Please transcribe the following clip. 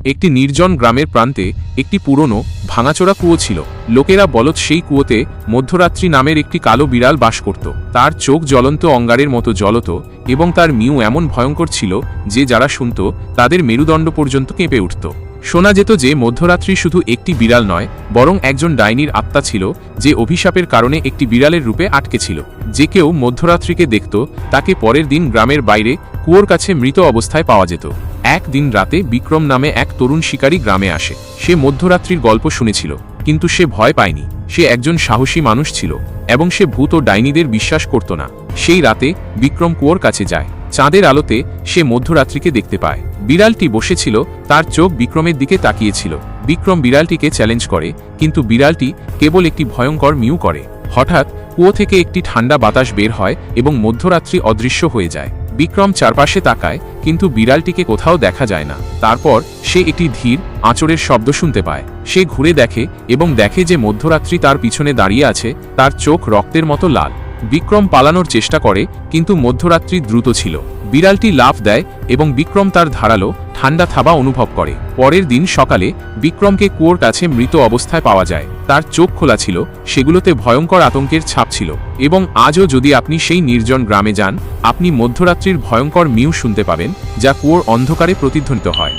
একটি নির্জন গ্রামের প্রান্তে একটি পুরনো ভাঙাচোরা কুয়ো ছিল। লোকেরা বলত সেই কুয়োতে মধ্যরাত্রি নামের একটি কালো বিড়াল বাস করত। তার চোখ জ্বলন্ত অঙ্গারের মতো জ্বলত এবং তার মিউ এমন ভয়ঙ্কর ছিল যে যারা শুনত তাদের মেরুদণ্ড পর্যন্ত কেঁপে উঠত। শোনা যেত যে মধ্যরাত্রি শুধু একটি বিড়াল নয়, বরং একজন ডাইনির আত্মা ছিল যে অভিশাপের কারণে একটি বিড়ালের রূপে আটকে ছিল। যে কেউ মধ্যরাত্রিকে দেখত তাকে পরের দিন গ্রামের বাইরে কুয়োর কাছে মৃত অবস্থায় পাওয়া যেত। একদিন রাতে বিক্রম নামে এক তরুণ শিকারী গ্রামে আসে। সে মধ্যরাত্রির গল্প শুনেছিল, কিন্তু সে ভয় পায়নি। সে একজন সাহসী মানুষ ছিল এবং সে ভূত ও ডাইনিদের বিশ্বাস করত না। সেই রাতে বিক্রম কুয়োর কাছে যায়। চাঁদের আলোতে সে মধ্যরাত্রিকে দেখতে পায়। বিড়ালটি বসেছিল, তার চোখ বিক্রমের দিকে তাকিয়েছিল। বিক্রম বিড়ালটিকে চ্যালেঞ্জ করে, কিন্তু বিড়ালটি কেবল একটি ভয়ঙ্কর মিউ করে। হঠাৎ কুয়ো থেকে একটি ঠান্ডা বাতাস বের হয় এবং মধ্যরাত্রি অদৃশ্য হয়ে যায়। বিক্রম চারপাশে তাকায়, কিন্তু বিড়ালটিকে কোথাও দেখা যায় না। তারপর সে একটি ধীর আঁচড়ের শব্দ শুনতে পায়। সে ঘুরে দেখে এবং দেখে যে মধ্যরাত্রি তার পিছনে দাঁড়িয়ে আছে, তার চোখ রক্তের মতো লাল। বিক্রম পালানোর চেষ্টা করে, কিন্তু মধ্যরাত্রি দ্রুত ছিল। বিড়ালটি লাফ দেয় এবং বিক্রম তার ধারালো ঠান্ডা থাবা অনুভব করে। পরের দিন সকালে বিক্রমকে কুয়োর কাছে মৃত অবস্থায় পাওয়া যায়। তার চোখ খোলা ছিল, সেগুলোতে ভয়ঙ্কর আতঙ্কের ছাপ ছিল। এবং আজও যদি আপনি সেই নির্জন গ্রামে যান, আপনি মধ্যরাত্রির ভয়ঙ্কর মিউ শুনতে পাবেন, যা কুয়োর অন্ধকারে প্রতিধ্বনিত হয়।